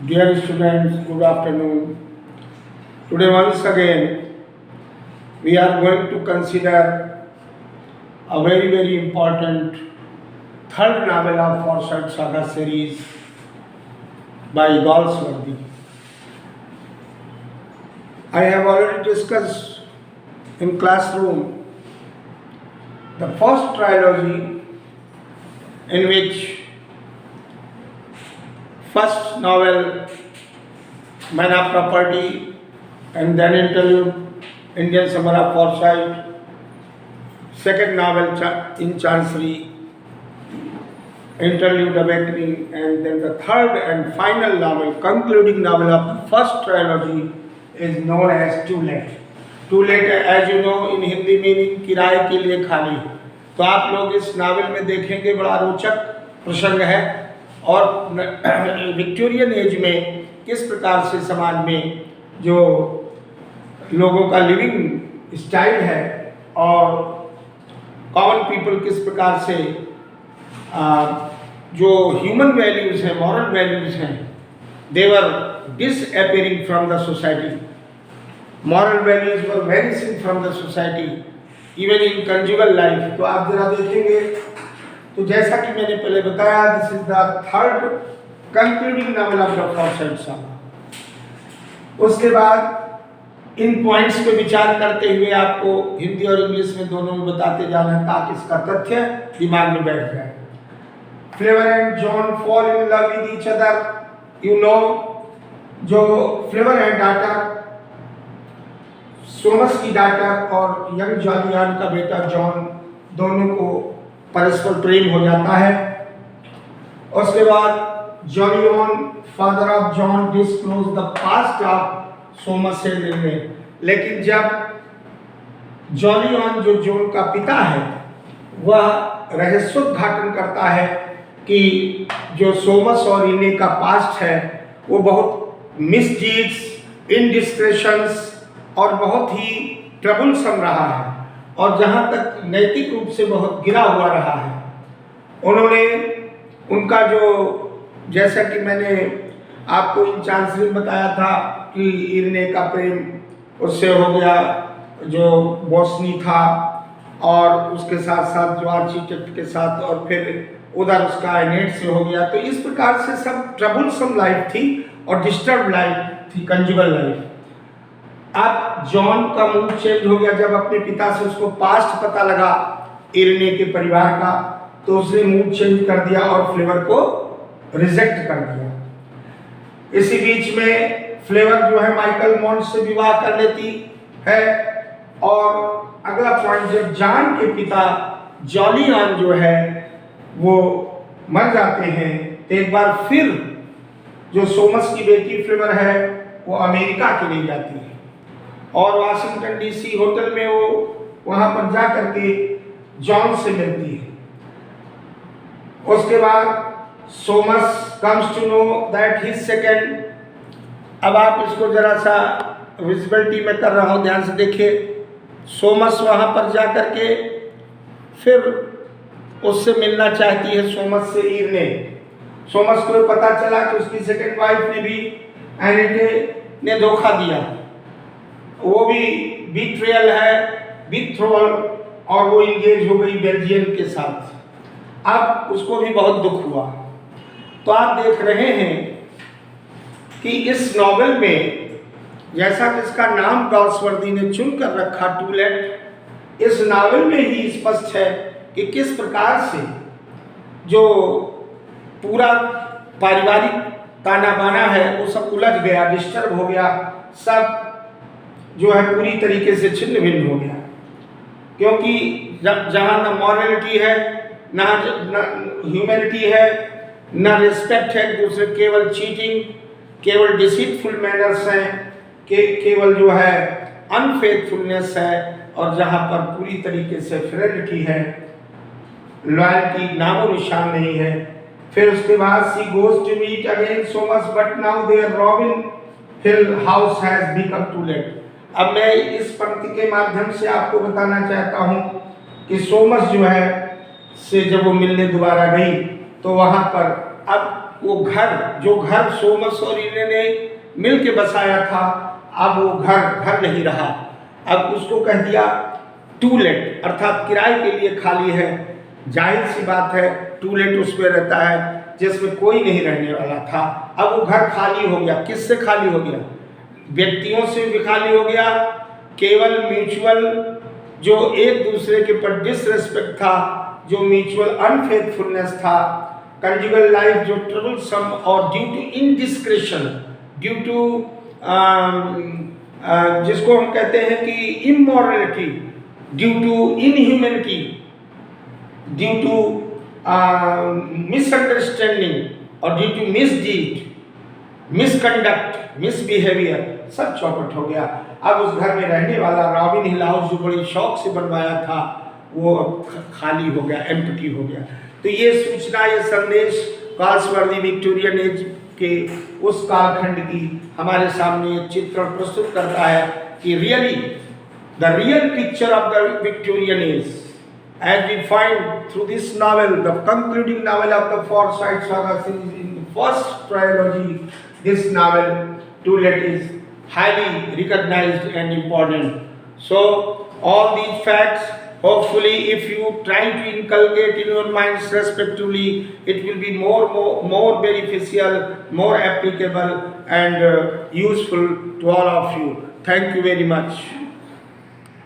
Dear students, good afternoon. Today, once again, we are going to consider a very important third novel of Forsyth Saga series by Galsworthy. I have already discussed in classroom the first trilogy, in which first novel Man of Property, and then interlude Indian Summer of Foresight, second novel In Chancery, interlude Awakening, and then the third and final novel, concluding novel of the first trilogy is known as Too Late. Too Late, as you know, in Hindi meaning किराए के लिए खाली। तो आप लोग इस novel में देखेंगे बड़ा रोचक प्रसंग है और विक्टोरियन एज में किस प्रकार से समाज में जो लोगों का लिविंग स्टाइल है और कॉमन पीपल किस प्रकार से जो ह्यूमन वैल्यूज़ हैं, मॉरल वैल्यूज़ हैं, they're disappearing from the society, moral values were vanishing from the society even in conjugal life. तो आप जरा देखेंगे तो जैसा कि मैंने पहले बताया, this is the third concluding novel of the Forsyte saga. उसके बाद इन पॉइंट्स पे विचार करते हुए आपको हिंदी और इंग्लिश में दोनों में बताते जाना है ताकि इसका तथ्य दिमाग में बैठ जाए। Flavour and John fall in love with each other. You know, जो फ्लेवर एंड डाटर, सोमस की डाटर और यंग जॉलियान का बेटा जॉन, दोनों को परस्पर प्रेम हो जाता है। उसके बाद Jolyon, father of Jon, disclose the past of Soames से निर्णय। लेकिन जब जॉलियन, जो जॉन का पिता है, वह रहस्योद्घाटन करता है कि जो सोमस और इने का पास्ट है वो बहुत मिसडीड्स, इनडिस्क्रेशंस और बहुत ही ट्रबलसम रहा है और जहाँ तक नैतिक रूप से बहुत गिरा हुआ रहा है। उन्होंने उनका जो, जैसा कि मैंने आपको इन चांसरी में बताया था कि इरने का प्रेम उससे हो गया जो बोस्नी था और उसके साथ साथ जो आर्किटेक्ट के साथ, और फिर उधर उसका एनेट से हो गया। तो इस प्रकार से सब ट्रबलसम लाइफ थी और डिस्टर्ब लाइफ थी, कंजुगल लाइफ। अब जॉन का मूड चेंज हो गया जब अपने पिता से उसको पास्ट पता लगा इरने के परिवार का, तो उसने मूड चेंज कर दिया और फ्लेवर को रिजेक्ट कर दिया। इसी बीच में फ्लेवर जो है माइकल मॉन्ट से विवाह कर लेती है। और अगला पॉइंट, जब जॉन के पिता जॉलियन जो है वो मर जाते हैं तो एक बार फिर जो सोमस की बेटी फ्लेवर है वो अमेरिका के लिए जाती है और वाशिंगटन डीसी होटल में वो वहां पर जा करके जॉन से मिलती है। उसके बाद Soames comes to know that his second, अब आप इसको जरा सा विजिबिलिटी में कर रहा हूँ, ध्यान से देखिए। सोमस वहां पर जा करके फिर उससे मिलना चाहती है, सोमस से इरने। सोमस को पता चला कि उसकी सेकंड वाइफ ने भी एनिटे ने धोखा दिया, वो भी बीट्रेयल है, बीट्रोल, और वो इंगेज हो गई बेल्जियन के साथ। अब उसको भी बहुत दुख हुआ। तो आप देख रहे हैं कि इस नॉवेल में, जैसा कि इसका नाम गाल्सवर्दी ने चुन कर रखा टू लेट, इस नॉवेल में ही स्पष्ट है कि किस प्रकार से जो पूरा पारिवारिक ताना बाना है वो सब उलझ गया, डिस्टर्ब हो गया, सब जो है पूरी तरीके से छिन्न भिन्न हो गया। क्योंकि जब जहाँ न मॉरलिटी है, ना ह्यूमैनिटी है, ना रिस्पेक्ट है दूसरे, केवल चीटिंग, केवल डिसीटफुल मैनर्स हैं, केवल जो है अनफेथफुलनेस है, और जहाँ पर पूरी तरीके से फिडेलिटी है, लॉयल्टी नामो निशान नहीं है। फिर उसके बाद she goes to meet again Soames but now there Robin Hill house has become too late. अब मैं इस पंक्ति के माध्यम से आपको बताना चाहता हूँ कि सोमस जो है से जब वो मिलने दोबारा गई तो वहाँ पर अब वो घर, जो घर सोमस और इन्हें ने मिल के बसाया था, अब वो घर नहीं रहा, अब उसको कह दिया टू लेट, अर्थात किराए के लिए खाली है। जाहिर सी बात है, टू लेट उसमें रहता है जिसमें कोई नहीं रहने वाला था। अब वो घर खाली हो गया। किससे खाली हो गया? व्यक्तियों से भी खाली हो गया। केवल म्यूचुअल जो एक दूसरे के पर डिसरेस्पेक्ट था, जो म्यूचुअल अनफेथफुलनेस था, कंजुगल लाइफ जो ट्रबलसम और due to indiscretion, due to जिसको हम कहते हैं कि immorality, due to inhumanity, due to misunderstanding और due to misdeed, misconduct, misbehaviour, सब चौपट हो गया। अब उस घर में रहने वाला रॉबिन हिल हाउस जो बड़ी शौक से बनवाया था, वो अब खाली हो गया, एम्प्टी हो गया। तो ये सूचना, ये संदेश कार्लसवर्दी विक्टोरियन एज के उस कालखंड की हमारे सामने चित्रण प्रस्तुत करता है कि really the real picture of the Victorian age, as we find through this novel, the concluding novel of the Forsyte Saga series in the first trilogy, this novel Too Late is highly recognized and important. So all these facts, hopefully if you try to inculcate in your minds respectively, it will be more beneficial, more applicable and useful to all of you. Thank you very much.